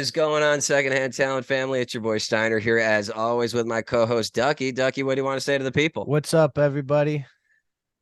is going on, Secondhand Talent family? It's your boy Steiner here, as always, with my co-host Ducky. Ducky, what do you want to say to the people? What's up, everybody?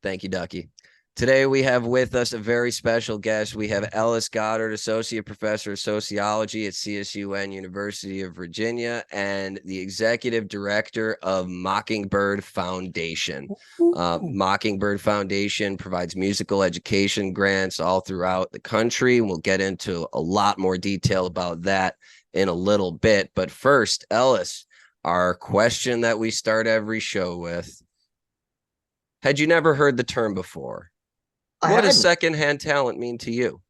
Thank you, Ducky. Today we have with us a very special guest. We have Ellis Godard, Associate Professor of Sociology at CSUN University of Virginia, and the Executive Director of Mockingbird Foundation. Mockingbird Foundation provides musical education grants all throughout the country. We'll get into a lot more detail about that in a little bit. But first, Ellis, our question that we start every show with. Had you never heard the term before? What does secondhand talent mean to you?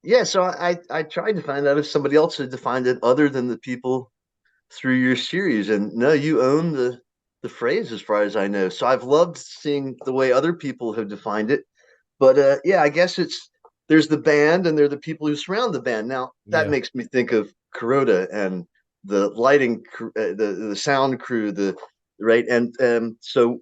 Yeah, so I tried to find out if somebody else had defined it other than the people through your series. And no, you own the phrase as far as I know. So I've loved seeing the way other people have defined it. But yeah, I guess there's the band and there are the people who surround the band. Now that makes me think of Kuroda and the lighting, the sound crew, right. And so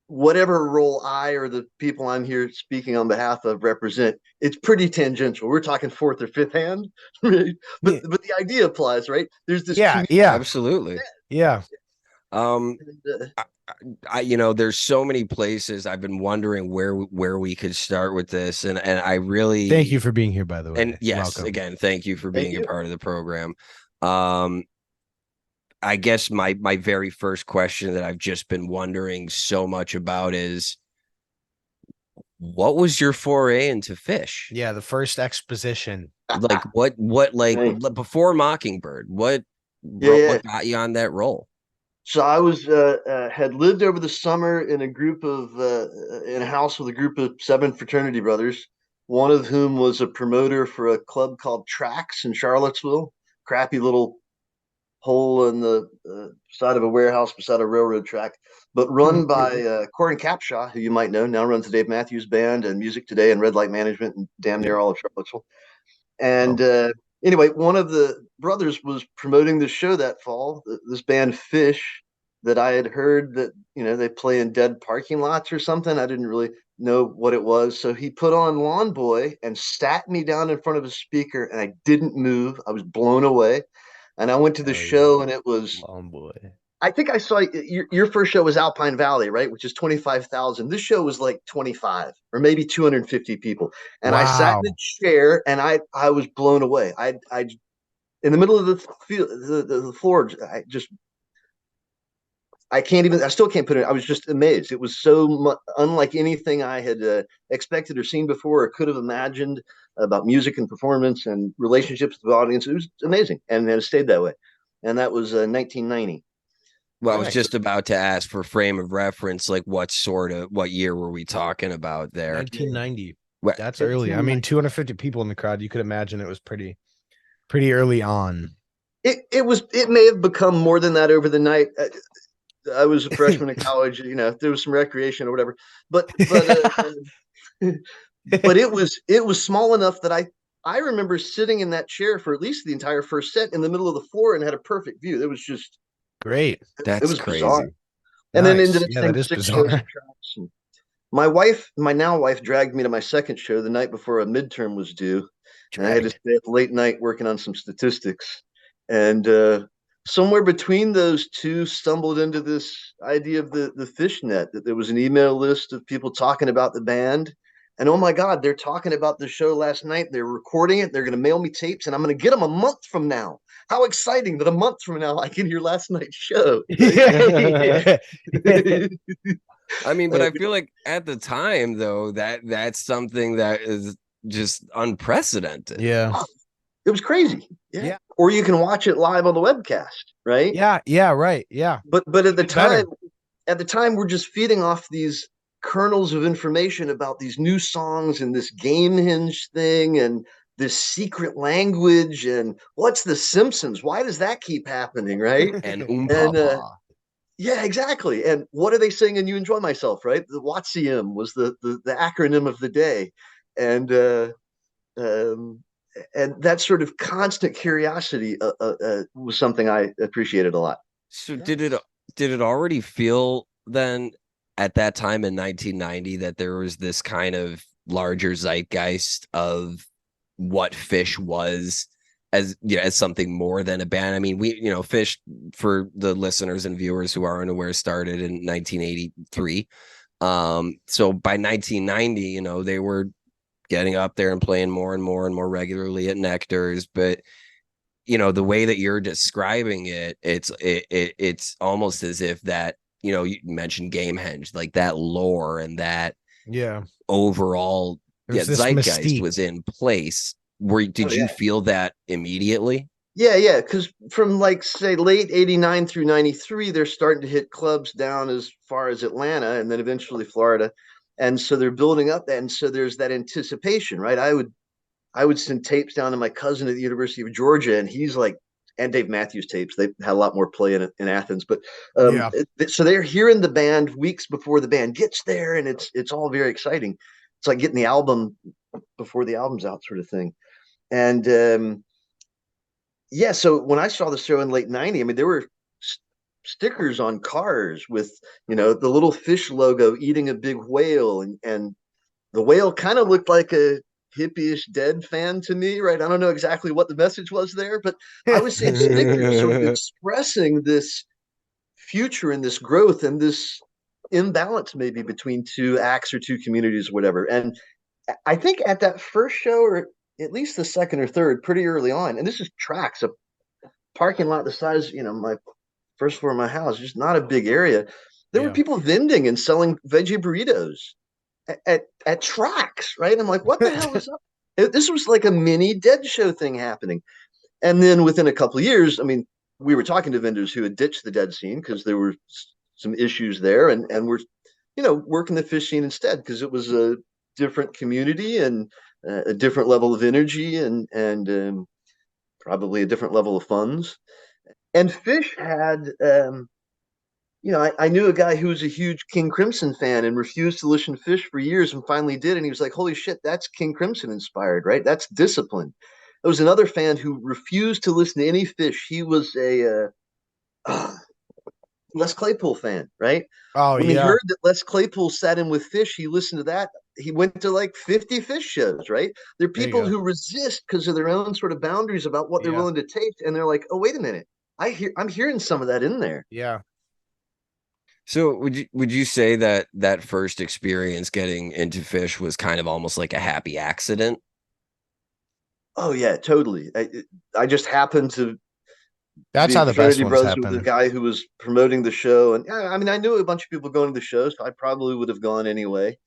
whatever role I or the people I'm here speaking on behalf of represent, it's pretty tangential. We're talking fourth or fifth hand, right? But the idea applies, right? There's this absolutely. Yeah. There's so many places. I've been wondering where we could start with this, and I really thank you for being here, by the way. And yes, welcome. Again, thank you for being a part of the program. I guess my very first question that I've just been wondering so much about is, what was your foray into Phish? Yeah, the first exposition. Like what before Mockingbird, what got you on that role? So I was had lived over the summer in a house with a group of 7 fraternity brothers, one of whom was a promoter for a club called Tracks in Charlottesville, crappy little hole in the side of a warehouse beside a railroad track, but run by Corin Capshaw, who you might know, now runs the Dave Matthews Band and Music Today and Red Light Management and damn near all of Charlottesville. And anyway, one of the brothers was promoting the show that fall, this band Phish, that I had heard that, they play in dead parking lots or something. I didn't really know what it was. So he put on Lawn Boy and sat me down in front of a speaker, and I didn't move. I was blown away. And I went to the show, and it was Lawn Boy. I think I saw your first show was Alpine Valley, right? Which is 25,000. This show was like 25 or maybe 250 people. And I sat in a chair, and I was blown away. I in the middle of the field, the floor, I still can't put it. I was just amazed. It was so unlike anything I had expected or seen before or could have imagined about music and performance and relationships with the audience. It was amazing, and it stayed that way. And that was 1990. Well, I was just about to ask for frame of reference, like what year were we talking about there? 1990. That's early. I mean, 250 people in the crowd. You could imagine it was pretty early on. It may have become more than that over the night. I was a freshman in college, there was some recreation or whatever, but it was small enough that I remember sitting in that chair for at least the entire first set in the middle of the floor and had a perfect view. It was just great. It was crazy. Bizarre. And then into that is bizarre. My now wife dragged me to my second show the night before a midterm was due. And I had to stay up late night working on some statistics. And somewhere between those two stumbled into this idea of the Fishnet, that there was an email list of people talking about the band. And oh my God, they're talking about the show last night. They're recording it. They're going to mail me tapes, and I'm going to get them a month from now. How exciting that a month from now I can hear last night's show. I mean, but I feel like at the time, though, that's something that is just unprecedented. Yeah. It was crazy. Yeah. Or you can watch it live on the webcast, right? Yeah, right. Yeah. But at the time, we're just feeding off these kernels of information about these new songs and this Game Hinge thing and this secret language and what's the Simpsons? Why does that keep happening, right? And yeah, exactly. And what are they saying in You Enjoy Myself, right? The WATSIM was the acronym of the day. And that sort of constant curiosity was something I appreciated a lot. So did it already feel then at that time in 1990 that there was this kind of larger zeitgeist of what Phish was as as something more than a band. I mean, Phish, for the listeners and viewers who are unaware, started in 1983. So by 1990, they were getting up there and playing more and more and more regularly at Nectar's. But the way that you're describing it, it's almost as if that, you mentioned Gamehenge, like that lore and that overall zeitgeist mystique was in place. Did you feel that immediately? Yeah, because from like say late '89 through '93, they're starting to hit clubs down as far as Atlanta and then eventually Florida, and so they're building up, and so there's that anticipation, right? I would send tapes down to my cousin at the University of Georgia, and he's like, and Dave Matthews tapes. They had a lot more play in Athens, but so they're hearing the band weeks before the band gets there, and it's all very exciting. It's like getting the album before the album's out, sort of thing. And so when I saw the show in late '90, I mean, there were stickers on cars with the little Phish logo eating a big whale, and the whale kind of looked like a hippie-ish Dead fan to me, right? I don't know exactly what the message was there, but I was seeing stickers sort of expressing this future and this growth and this imbalance maybe between two acts or two communities or whatever. And I think at that first show, or at least the second or third, pretty early on, and this is Tracks, a parking lot the size, my first floor of my house, just not a big area. There were people vending and selling veggie burritos at Tracks, right? I'm like, what the hell is up? This was like a mini Dead show thing happening. And then within a couple of years, I mean, we were talking to vendors who had ditched the Dead scene because there were some issues there, and we're working the Phish scene instead because it was a different community and a different level of energy and probably a different level of funds. And Phish had I knew a guy who was a huge King Crimson fan and refused to listen to Phish for years and finally did. And he was like, holy shit, that's King Crimson inspired, right? That's discipline. There was another fan who refused to listen to any Phish. He was a Les Claypool fan, right? Oh, when he heard that Les Claypool sat in with Phish, he listened to that. He went to like 50 Phish shows, right? There are people who resist because of their own sort of boundaries about what they're willing to take. And they're like, oh, wait a minute. I'm hearing some of that in there. Yeah. So would you say that first experience getting into Phish was kind of almost like a happy accident? Oh yeah, totally. I just happened to. That's how the best ones happen. With the guy who was promoting the show, and I mean, I knew a bunch of people going to the show, so I probably would have gone anyway.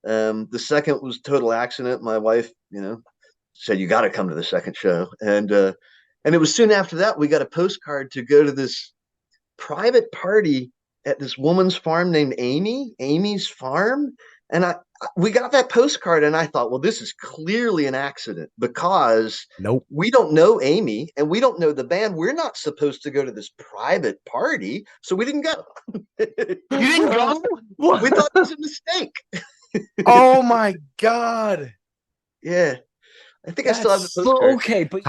The second was total accident. My wife, said you got to come to the second show, and it was soon after that we got a postcard to go to this private party at this woman's farm named Amy's Farm. And we got that postcard and I thought, well, this is clearly an accident because we don't know Amy and we don't know the band. We're not supposed to go to this private party. So we didn't go. You didn't go? We thought it was a mistake. Oh my God. Yeah. I think I still have the postcard. Okay, but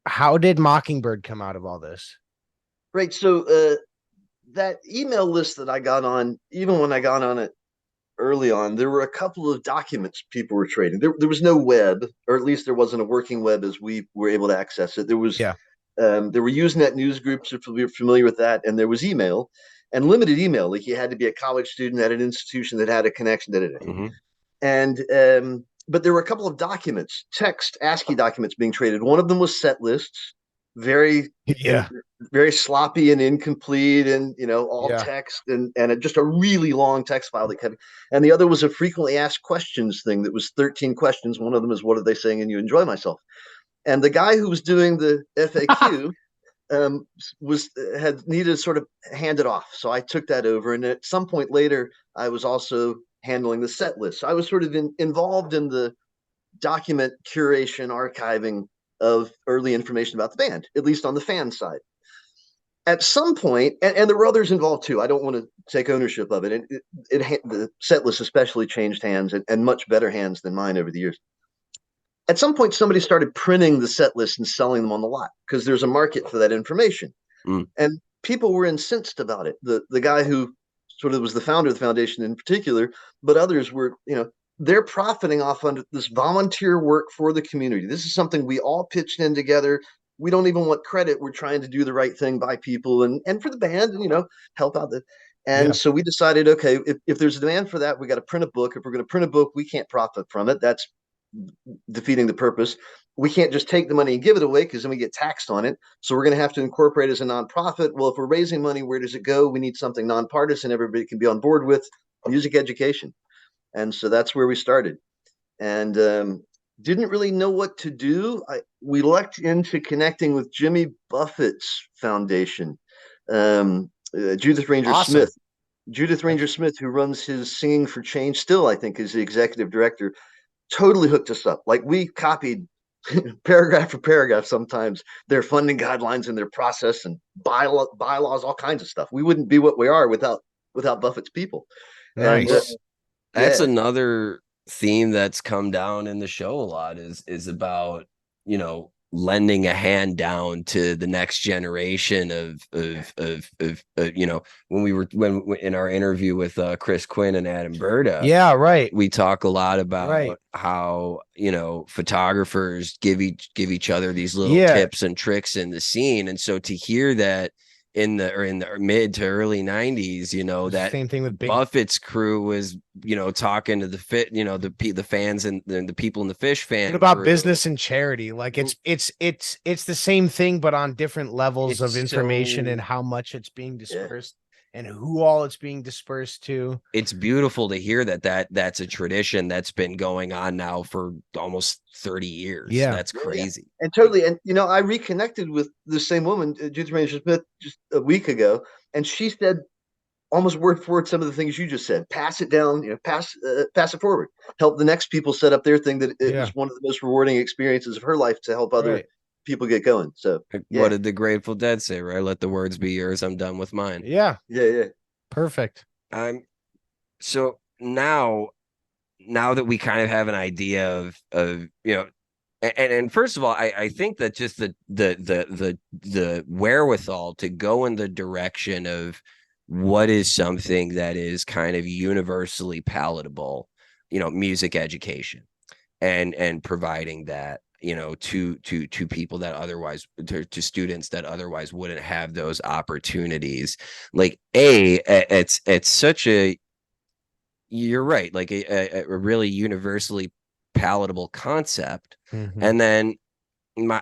how did Mockingbird come out of all this? Right. So that email list that I got on, even when I got on it early on, there were a couple of documents people were trading. There was no web, or at least there wasn't a working web as we were able to access it. There was, there were Usenet news groups, if you're familiar with that, and there was email and limited email. Like you had to be a college student at an institution that had a connection. And but there were a couple of documents, text ASCII documents being traded. One of them was set lists, very sloppy and incomplete, and all text and just a really long text file that kept. And the other was a frequently asked questions thing that was 13 questions. One of them is, what are they saying? And you enjoy myself. And the guy who was doing the FAQ had needed to sort of hand it off. So I took that over. And at some point later, I was also handling the set list. So I was sort of involved in the document curation, archiving of early information about the band, at least on the fan side. At some point, and there were others involved too, I don't want to take ownership of it. The set list especially changed hands and much better hands than mine over the years. At some point, somebody started printing the set list and selling them on the lot because there's a market for that information. And people were incensed about it. The guy who sort of was the founder of the foundation in particular, but others were, they're profiting off on this volunteer work for the community. This is something we all pitched in together. We don't even want credit. We're trying to do the right thing by people and for the band and, help out the. And so we decided, okay, if there's a demand for that, we got to print a book. If we're going to print a book, we can't profit from it. That's defeating the purpose. We can't just take the money and give it away because then we get taxed on it. So we're going to have to incorporate it as a nonprofit. Well, if we're raising money, where does it go? We need something nonpartisan everybody can be on board with, music education. And so that's where we started. And didn't really know what to do. We lucked into connecting with Jimmy Buffett's foundation, Judith Ranger Smith. Judith Ranger Smith, who runs his Singing for Change, still I think is the executive director, totally hooked us up. Like we copied paragraph for paragraph sometimes their funding guidelines and their process and bylaws, all kinds of stuff. We wouldn't be what we are without Buffett's people. Nice. And, that's another theme that's come down in the show a lot is about, lending a hand down to the next generation of when in our interview with Chris Quinn and Adam Berta, right, we talk a lot about how photographers give each other these little tips and tricks in the scene, and so to hear that in the mid to early 90s, that same thing with Buffett's crew was, talking to the fans and the people in the Fish fan about crew. business and charity. Like it's the same thing, but on different levels of information and how much it's being dispersed and who all it's being dispersed to. It's beautiful to hear that's a tradition that's been going on now for almost 30 years. That's crazy. And totally. And, I reconnected with the same woman, Judith Ranger Smith, just a week ago. And she said almost word for word some of the things you just said. Pass it down, pass it forward. Help the next people set up their thing. That it was one of the most rewarding experiences of her life to help other people get going. So what did the Grateful Dead say, right? Let the words be yours. I'm done with mine. Yeah. Perfect. So now that we kind of have an idea of and first of all, I think that just the wherewithal to go in the direction of what is something that is kind of universally palatable, music education and providing that, to people that otherwise to students that otherwise wouldn't have those opportunities. Like it's such a, you're right, like a really universally palatable concept. And then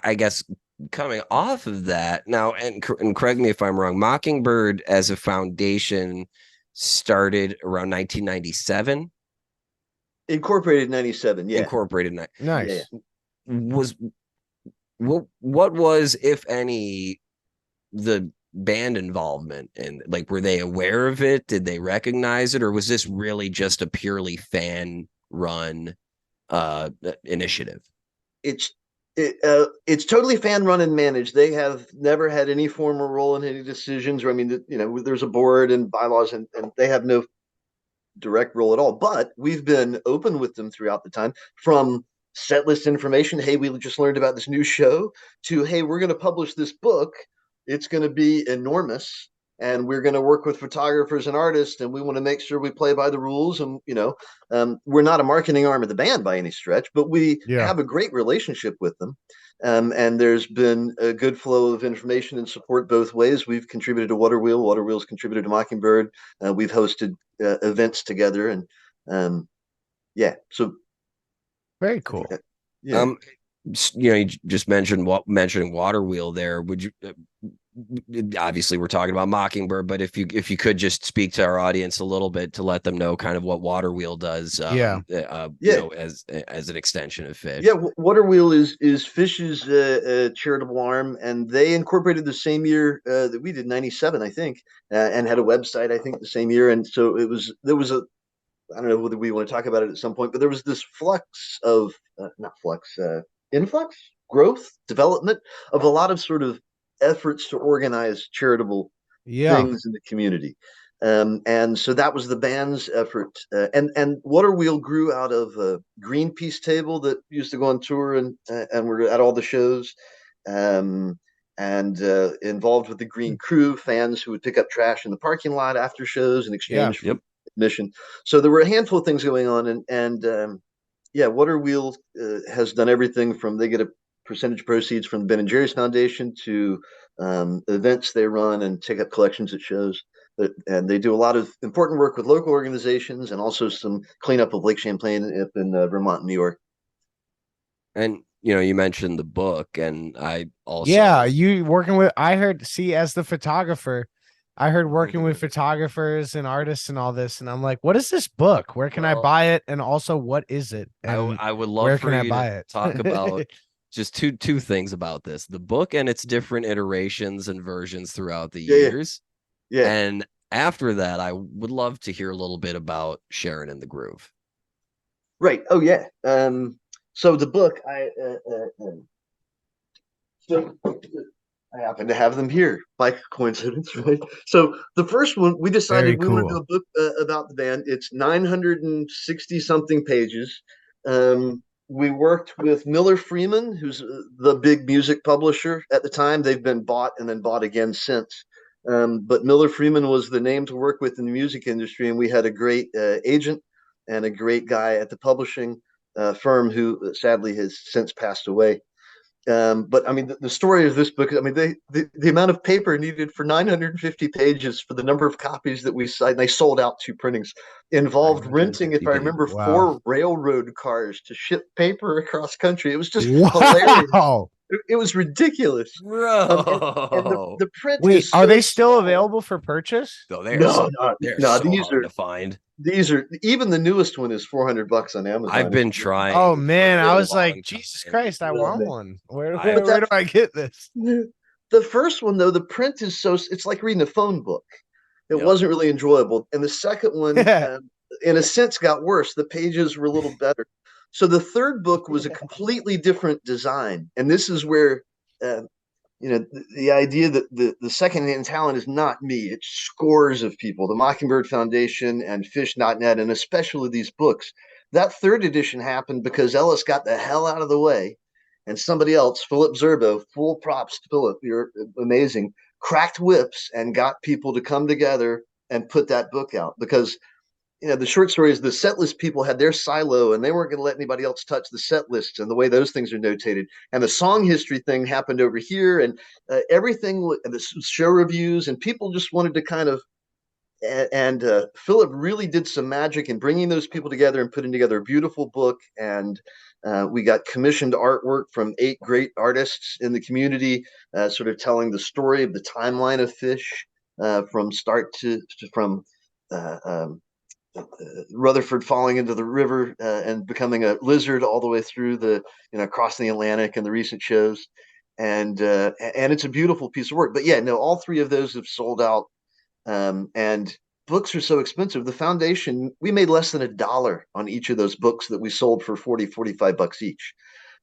I guess coming off of that now, and correct me if I'm wrong, Mockingbird as a foundation started around 1997. Incorporated 97. Incorporated. Nice. Was what was, if any, the band involvement, and like, were they aware of it? Did they recognize it, or was this really just a purely fan run initiative? It's totally fan run and managed. They have never had any formal role in any decisions, or there's a board and bylaws, and they have no direct role at all. But we've been open with them throughout the time, from set list information, hey, we just learned about this new show, to hey, we're going to publish this book, it's going to be enormous, and we're going to work with photographers and artists, and we want to make sure we play by the rules. And we're not a marketing arm of the band by any stretch, but we have a great relationship with them. And there's been a good flow of information and support both ways. We've contributed to Waterwheel's contributed to Mockingbird. We've hosted events together, and so very cool. You just mentioning Waterwheel there. Would you obviously we're talking about Mockingbird, but if you could just speak to our audience a little bit to let them know kind of what Waterwheel does, as an extension of Fish. Waterwheel is Fish's charitable arm, and they incorporated the same year that we did, 97, I think, and had a website, I think, the same year. And so there was a, I don't know whether we want to talk about it at some point, but there was this influx, growth, development of a lot of sort of efforts to organize charitable things in the community. And so that was the band's effort. And Waterwheel grew out of a Greenpeace table that used to go on tour and we're at all the shows, and involved with the Green Crew, fans who would pick up trash in the parking lot after shows in exchange for mission. So there were a handful of things going on, and yeah, Water Wheel has done everything from they get a percentage proceeds from the Ben and Jerry's Foundation to events they run and ticket collections at shows. And they do a lot of important work with local organizations and also some cleanup of Lake Champlain up in Vermont and New York. And you mentioned the book, and I also you working with. I heard. See, as the photographer, I heard working with photographers and artists and all this, and I'm like, what is this book? Where can I buy it? And also, what is it? And I would love where for can I you buy to it? talk about just two things about this: the book and its different iterations and versions throughout the years. Yeah. And after that, I would love to hear a little bit about Sharon and the Groove. Right. Oh yeah. So the book, so I happen to have them here by coincidence, right? So the first one, we decided we want to do a book about the band. It's 960 something pages. We worked with Miller Freeman, who's the big music publisher at the time. They've been bought and then bought again since. But Miller Freeman was the name to work with in the music industry, and we had a great agent and a great guy at the publishing firm who sadly has since passed away. But I mean, the story of this book, I mean, the amount of paper needed for 950 pages for the number of copies that we signed, they sold out 2 printings, involved renting, if I remember, 4 railroad cars to ship paper across country. It was just hilarious. It was ridiculous. Bro. And the print Wait, are they still available for purchase? No, they're so hard to find. These are even the newest one is $400 on Amazon. I've been trying. Oh man, I was like, Jesus Christ, I want one. Where do I get this? The first one though, the print is it's like reading a phone book. It wasn't really enjoyable. And the second one, in a sense, got worse. The pages were a little better. So the third book was a completely different design, and this is where the idea that the secondhand talent is not me. It's scores of people, the Mockingbird Foundation and Fish.net, and especially these books. That third edition happened because Ellis got the hell out of the way, and somebody else, Philip Zerbo, full props to Philip, you're amazing, cracked whips and got people to come together and put that book out. Because the short story is the set list people had their silo and they weren't going to let anybody else touch the set lists and the way those things are notated. And the song history thing happened over here, and everything, the show reviews, and people just wanted to kind of, and Philip really did some magic in bringing those people together and putting together a beautiful book. And we got commissioned artwork from 8 great artists in the community, sort of telling the story of the timeline of Fish from start to from Rutherford falling into the river and becoming a lizard all the way through the crossing the Atlantic and the recent shows, and it's a beautiful piece of work. But yeah, no, all 3 of those have sold out, and books are so expensive. The foundation, we made less than $1 on each of those books that we sold for $45 each,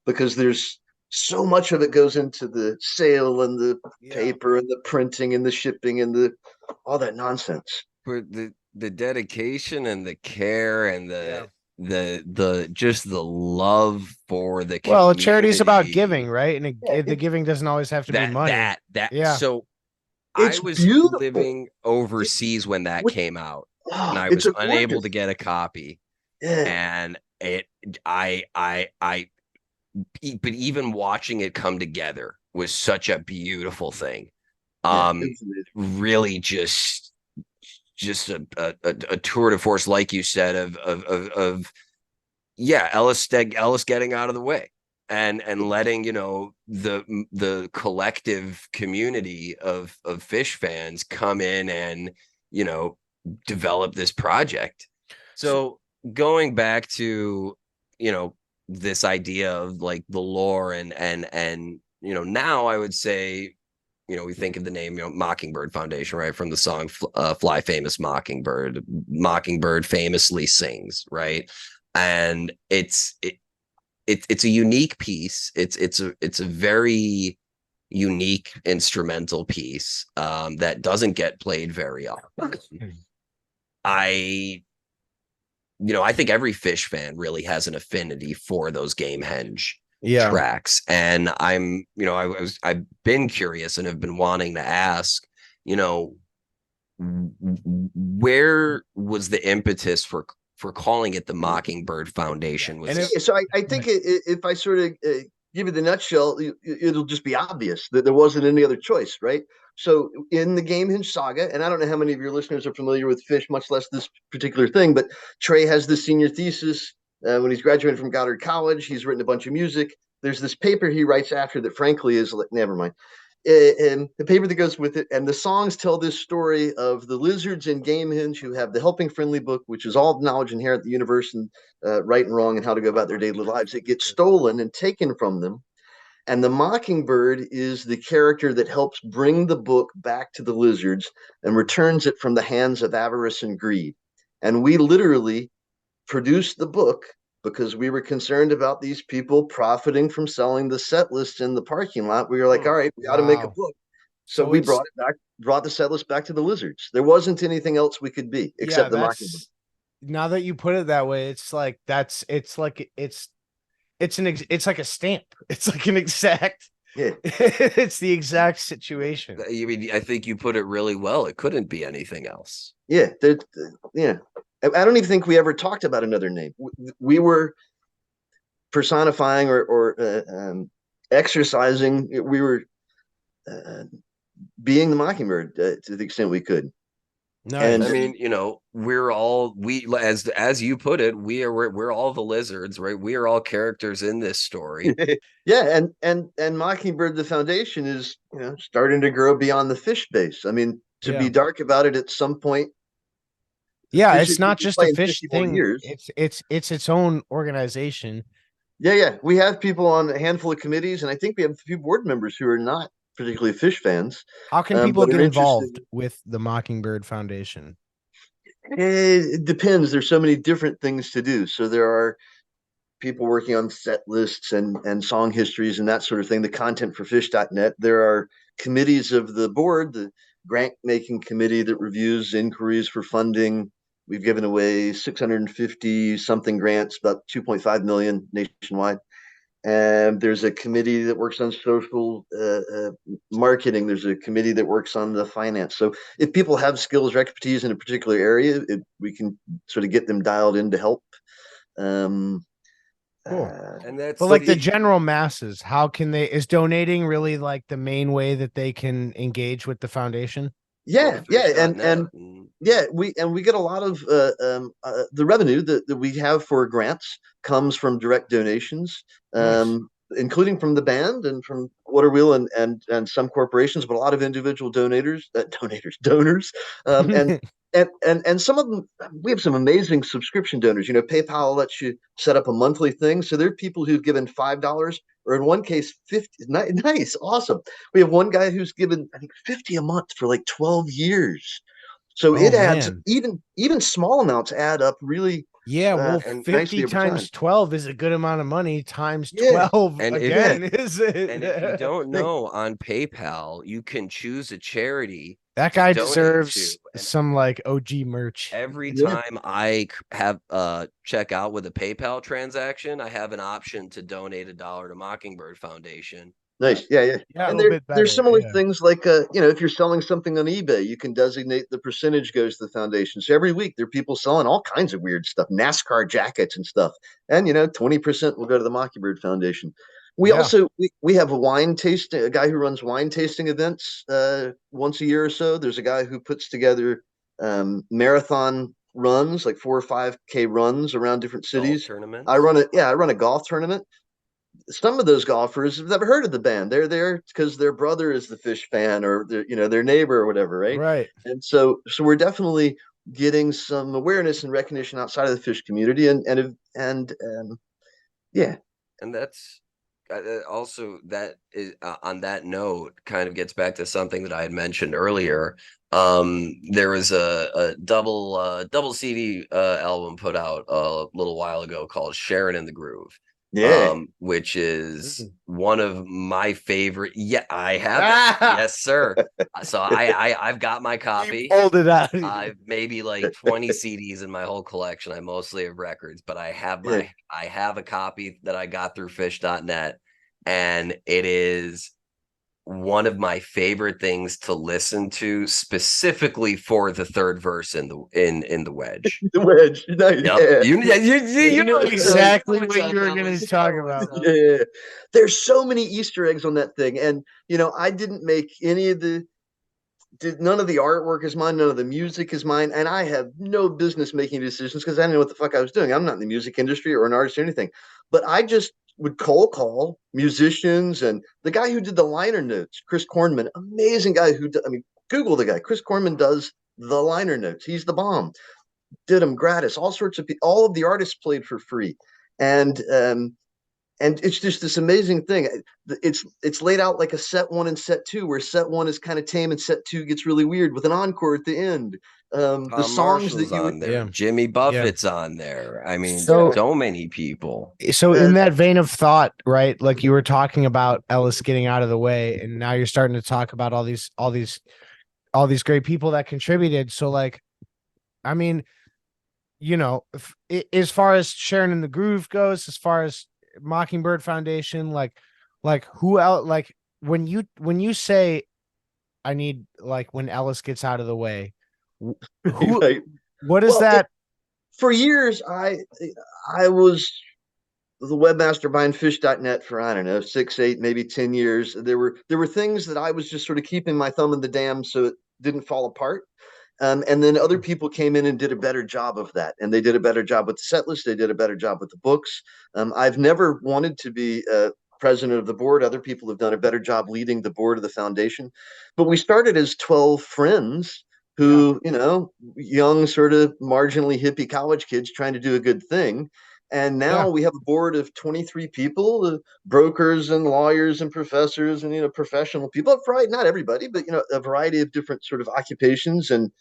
because there's so much of it goes into the sale and the paper and the printing and the shipping and all that nonsense. For the dedication and the care and the just the love for the community. Well, charity is about giving, right? And the giving doesn't always have to be money. So I was living overseas when that came out, and I was unable to get a copy. And but even watching it come together was such a beautiful thing. Really just a tour de force, like you said, of Ellis getting out of the way and letting the collective community of Fish fans come in and develop this project. So going back to this idea of like the lore and now I would say we think of the name, Mockingbird Foundation, right? From the song Fly Famous Mockingbird. Mockingbird famously sings, right? And it's a unique piece. It's a very unique instrumental piece that doesn't get played very often. I think every Fish fan really has an affinity for those Gamehenge tracks, and I've been curious and have been wanting to ask, where was the impetus for calling it the Mockingbird Foundation? Was So I think if I sort of give you the nutshell, it'll just be obvious that there wasn't any other choice, right? So in the Gamehinge saga, and I don't know how many of your listeners are familiar with Fish, much less this particular thing, but Trey has this senior thesis when he's graduated from Goddard College. He's written a bunch of music. There's this paper he writes after that, frankly, is like, never mind. And the paper that goes with it, and the songs tell this story of the lizards in Gamehinge who have the Helping Friendly book, which is all knowledge inherent in the universe and right and wrong and how to go about their daily lives. It gets stolen and taken from them. And the Mockingbird is the character that helps bring the book back to the lizards and returns it from the hands of avarice and greed. And we literally produced the book because we were concerned about these people profiting from selling the set lists in the parking lot. We were like, all right, we got to make a book. So we brought the set list back to the lizards. There wasn't anything else we could be except the Mockingbird. Now that you put it that way, it's like it's like a stamp. It's like an exact. Yeah, it's the exact situation. I think you put it really well. It couldn't be anything else. Yeah, yeah. I don't even think we ever talked about another name. We were personifying or exercising. We were being the Mockingbird to the extent we could. Nice. And I mean, we're all as you put it, we're all the lizards, right? We are all characters in this story. Yeah, and Mockingbird the Foundation is starting to grow beyond the fish base. I mean, to be dark about it, at some point. Yeah, it's not just a fish thing. Years. It's its own organization. Yeah. We have people on a handful of committees, and I think we have a few board members who are not particularly fish fans. How can people get involved with the Mockingbird Foundation? It depends. There's so many different things to do. So there are people working on set lists and song histories and that sort of thing, the content for fish.net. There are committees of the board, the grant making committee that reviews inquiries for funding. We've given away 650 something grants, about 2.5 million nationwide. And there's a committee that works on social marketing. There's a committee that works on the finance. So if people have skills or expertise in a particular area, we can sort of get them dialed in to help. Cool. And that's like the general masses, how can they, is donating really like the main way that they can engage with the foundation? Yeah. We get a lot of the revenue that we have for grants comes from direct donations, nice. Including from the band and from Waterwheel and some corporations, but a lot of individual donors, and some of them, we have some amazing subscription donors. PayPal lets you set up a monthly thing, so there are people who've given $5. Or in one case, 50. Nice, awesome. We have one guy who's given, I think, 50 a month for like 12 years. So it adds, even small amounts add up really. Yeah, well, 50 times 12 is a good amount of money times 12 and is it? And if you don't know, on PayPal, you can choose a charity. That guy deserves some like OG merch. Every time I have check out with a PayPal transaction, I have an option to donate $1 to Mockingbird Foundation. Nice. Yeah. And there's similar things like, if you're selling something on eBay, you can designate the percentage goes to the foundation. So every week there are people selling all kinds of weird stuff, NASCAR jackets and stuff. And, 20% will go to the Mockingbird Foundation. We also, we have a guy who runs wine tasting events once a year or so. There's a guy who puts together marathon runs, like 4 or 5K runs around different cities. I run a golf tournament. Some of those golfers have never heard of the band. They're there because their brother is the Fish fan, or their neighbor or whatever, right? Right. And so we're definitely getting some awareness and recognition outside of the Fish community, and that's also, that is on that note, kind of gets back to something that I had mentioned earlier. There was a double CD album put out a little while ago called Sharon in the Groove. Which is one of my favorite. Yeah, I have. Yes, sir. So I've got my copy. Hold it out. I've maybe like 20 CDs in my whole collection. I mostly have records, but I have a copy that I got through fish.net, and it is one of my favorite things to listen to, specifically for the third verse in the wedge. The wedge. Nice. Yep. Yeah. You know know exactly what you were going to talk about. Yeah. There's so many Easter eggs on that thing. And, I didn't make any of none of the artwork is mine, none of the music is mine, and I have no business making decisions because I didn't know what the fuck I was doing. I'm not in the music industry or an artist or anything, but I just would cold call musicians. And the guy who did the liner notes, Chris Kornman, amazing guy Google the guy. Chris Kornman does the liner notes. He's the bomb. Did them gratis. All sorts of people. All of the artists played for free, and it's just this amazing thing. It's laid out like a set one and set two, where set one is kind of tame and set two gets really weird with an encore at the end. The songs Marshall's that you on there, Jimmy Buffett's on there. I mean, so many people. So in that vein of thought, right? Like you were talking about Ellis getting out of the way, and now you're starting to talk about all these great people that contributed. So like, I mean, as far as Sharon in the Groove goes, as far as Mockingbird Foundation, like who else, like when you say I need, like when Ellis gets out of the way, who, right. What is that? For years, I was the webmaster behind fish.net for, I don't know, 6, 8, maybe 10 years. There were things that I was just sort of keeping my thumb in the dam so it didn't fall apart. And then other people came in and did a better job of that. And they did a better job with the set list. They did a better job with the books. I've never wanted to be president of the board. Other people have done a better job leading the board of the foundation. But we started as 12 friends who, young, sort of marginally hippie college kids trying to do a good thing. And now we have a board of 23 people, brokers and lawyers and professors and, professional people, not everybody, but, a variety of different sort of occupations and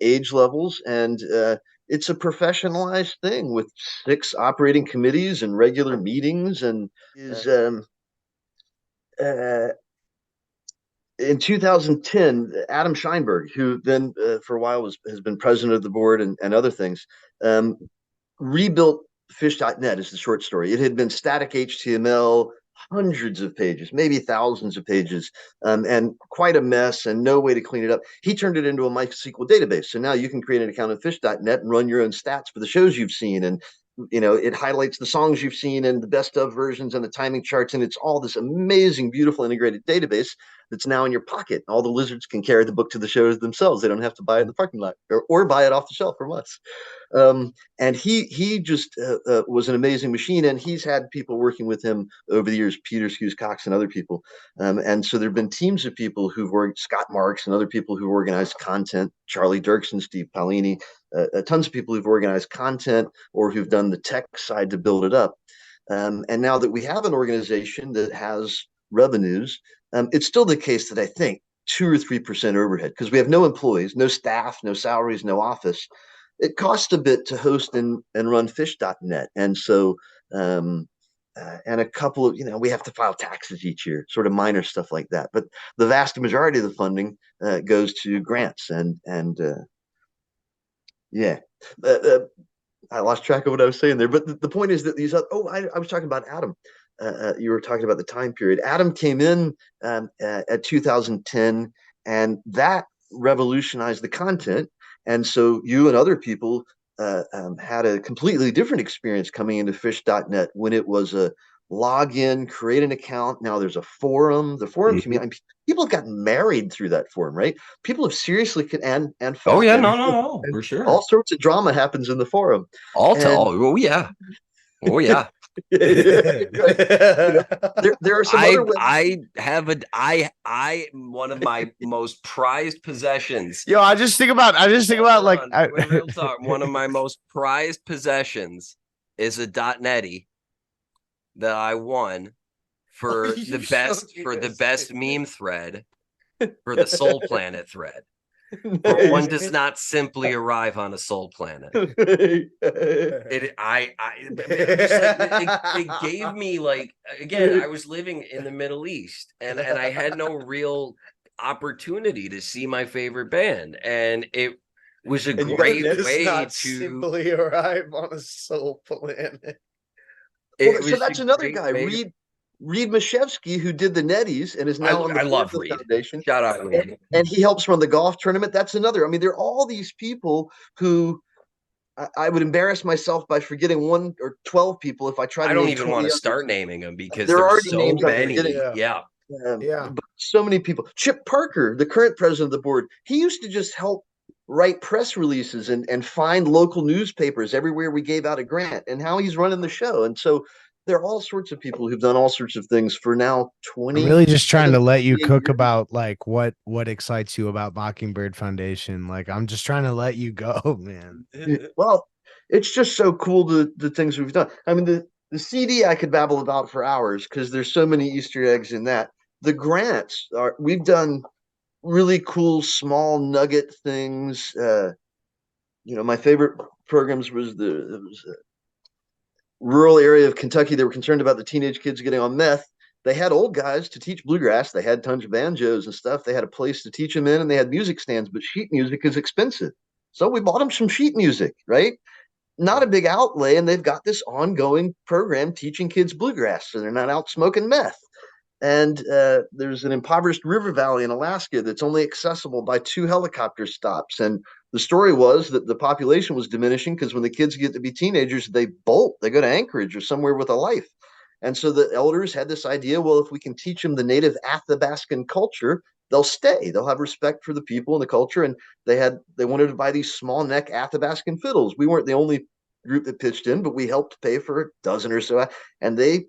age levels. And it's a professionalized thing with 6 operating committees and regular meetings. And in 2010, Adam Scheinberg, who then for a while has been president of the board and other things, rebuilt fish.net is the short story. It had been static HTML, hundreds of pages, maybe thousands of pages, and quite a mess and no way to clean it up. He turned it into a MySQL database. So now you can create an account on fish.net and run your own stats for the shows you've seen. And it highlights the songs you've seen and the best of versions and the timing charts. And it's all this amazing, beautiful integrated database that's now in your pocket. All the lizards can carry the book to the shows themselves. They don't have to buy it in the parking lot or buy it off the shelf from us. And he just was an amazing machine, and he's had people working with him over the years, Peter Hughes Cox and other people. And so there have been teams of people who've worked, Scott Marks and other people who organized content, Charlie Dirksen, Steve Paolini, tons of people who've organized content or who've done the tech side to build it up. And now that we have an organization that has revenues, it's still the case that I think 2 or 3% overhead, because we have no employees, no staff, no salaries, no office. It costs a bit to host and run fish.net. And so, and a couple of, we have to file taxes each year, sort of minor stuff like that. But the vast majority of the funding goes to grants. I lost track of what I was saying there. But the point is that I was talking about Adam. You were talking about the time period. Adam came in at 2010, and that revolutionized the content. And so you and other people had a completely different experience coming into fish.net when it was a login, create an account. Now there's a forum. The forum community, people have gotten married through that forum, right? People have seriously and oh yeah, no, for sure. All sorts of drama happens in the forum. Oh yeah. There are some other one of my most prized possessions. Yo, I just think about real talk. One of my most prized possessions is a .netty that I won for the best meme thread for the Soul Planet thread. But one does not simply arrive on a soul planet. It gave me, like, again, I was living in the Middle East and I had no real opportunity to see my favorite band, and it was a great way to simply arrive on a soul planet. So that's another guy. Reed Mashevsky, who did the Netties and is now on the I board love of the Reed. foundation. Shout out Reed. And he helps run the golf tournament. That's another. I mean, there are all these people who I would embarrass myself by forgetting 1 or 12 people if I try I to don't name even 20 want to others. start naming them because There are there's already so names I'm forgetting. many. Yeah. Yeah. But so many people. Chip Parker, the current president of the board, he used to just help write press releases and find local newspapers everywhere we gave out a grant, and how he's running the show. And so there are all sorts of people who've done all sorts of things for now I'm really just trying to let you 28 cook years. about like what excites you about Mockingbird Foundation. Like I'm just trying to let you go, man. Well, it's just so cool, the things we've done. I mean, the CD I could babble about for hours because there's so many Easter eggs in that. The grants are, we've done really cool small nugget things. My favorite programs was it was a rural area of Kentucky. They were concerned about the teenage kids getting on meth. They had old guys to teach bluegrass. They had tons of banjos and stuff. They had a place to teach them in, and they had music stands, but sheet music is expensive. So we bought them some sheet music, right? Not a big outlay, and they've got this ongoing program teaching kids bluegrass, so they're not out smoking meth. And there's an impoverished river valley in Alaska that's only accessible by 2 helicopter stops. And the story was that the population was diminishing because when the kids get to be teenagers, they bolt, they go to Anchorage or somewhere with a life. And so the elders had this idea, well, if we can teach them the native Athabascan culture, they'll stay. They'll have respect for the people and the culture. And they wanted to buy these small neck Athabascan fiddles. We weren't the only group that pitched in, but we helped pay for a dozen or so. And they,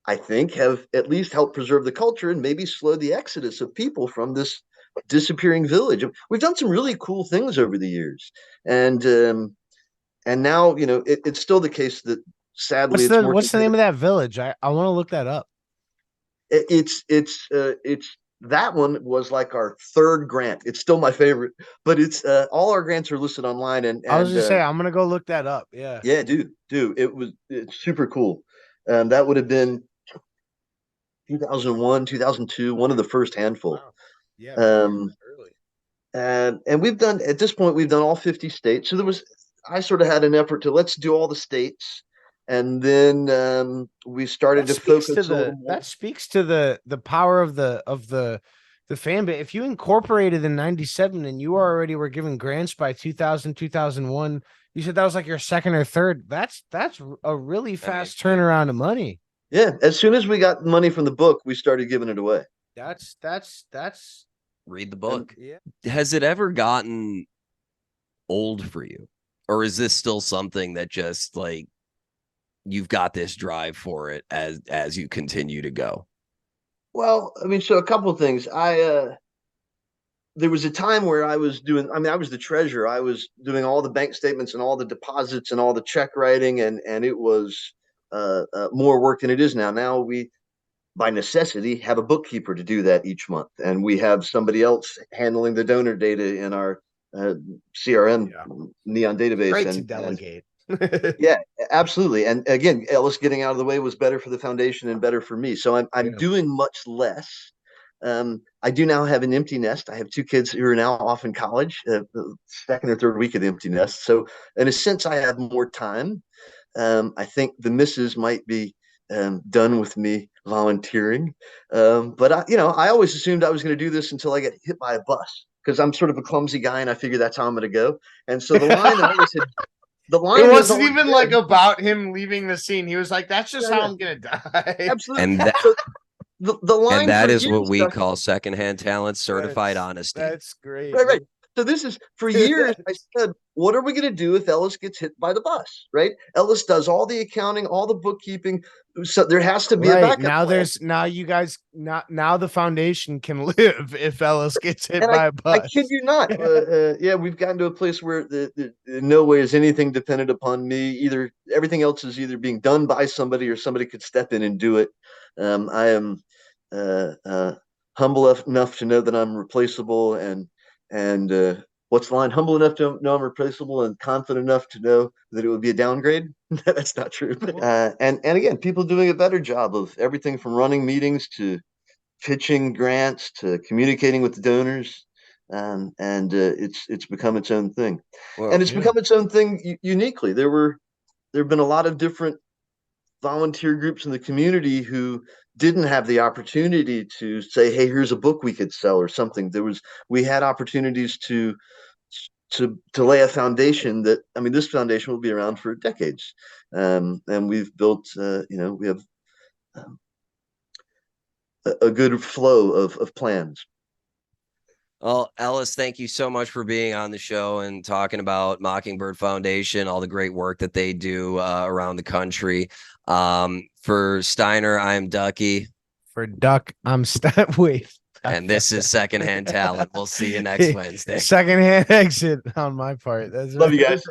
I think, have at least helped preserve the culture and maybe slow the exodus of people from this disappearing village. We've done some really cool things over the years, and now it's still the case that sadly it's more. What's the name of that village? I want to look that up. It's that one was like our third grant. It's still my favorite, but it's all our grants are listed online. And I was just saying I'm gonna go look that up. Yeah. Yeah, do it's super cool. That would have been 2001, 2002, one of the first handful. Wow. Yeah. Early. And we've done, at this point, we've done all 50 states. So I sort of had an effort to let's do all the states. And then we started to focus a little more. That speaks to the power of the fan base. If you incorporated in 97 and you already were given grants by 2000, 2001, you said that was like your second or third. That's a really fast turnaround of money. Yeah. As soon as we got money from the book, we started giving it away. That's Read the book. Yeah. Has it ever gotten old for you? Or is this still something that just like you've got this drive for it as you continue to go? Well, I mean, so a couple of things. There was a time where I was the treasurer. I was doing all the bank statements and all the deposits and all the check writing, and it was more work than it is now. Now we, by necessity, have a bookkeeper to do that each month, and we have somebody else handling the donor data in our CRM Neon database. Great to delegate. Yeah, absolutely. And again, Ellis getting out of the way was better for the foundation and better for me. So I'm doing much less. I do now have an empty nest. I have 2 kids who are now off in college, the second or third week of the empty nest. So in a sense, I have more time. I think the missus might be done with me volunteering. But I always assumed I was going to do this until I get hit by a bus because I'm sort of a clumsy guy and I figured that's how I'm going to go. And so the line always had. It wasn't even like about him leaving the scene. He was like, "That's just how I'm gonna die." Absolutely. And that, so the line, and that is what we call secondhand talent, certified That's honesty. That's great. Right. So this is, for years, I said, what are we going to do if Ellis gets hit by the bus, right? Ellis does all the accounting, all the bookkeeping. So there has to be a backup plan. Now the foundation can live if Ellis gets hit by a bus. I kid you not. Yeah, we've gotten to a place where in no way is anything dependent upon me. Either everything else is either being done by somebody or somebody could step in and do it. I am humble enough to know that I'm replaceable and what's the line? Humble enough to know I'm replaceable and confident enough to know that it would be a downgrade. That's not true. And again, people doing a better job of everything from running meetings to pitching grants to communicating with the donors. It's become its own thing. Well, and it's become its own thing uniquely. There have been a lot of different volunteer groups in the community who didn't have the opportunity to say, hey, here's a book we could sell or something. We had opportunities to lay a foundation that, I mean, this foundation will be around for decades. And we've built, we have a good flow of plans. Well, Ellis, thank you so much for being on the show and talking about Mockingbird Foundation, all the great work that they do around the country. For Steiner, I am Ducky. For Duck, I'm Wait. And this is Secondhand Talent. We'll see you next Wednesday. Secondhand exit on my part. That's Love you guys.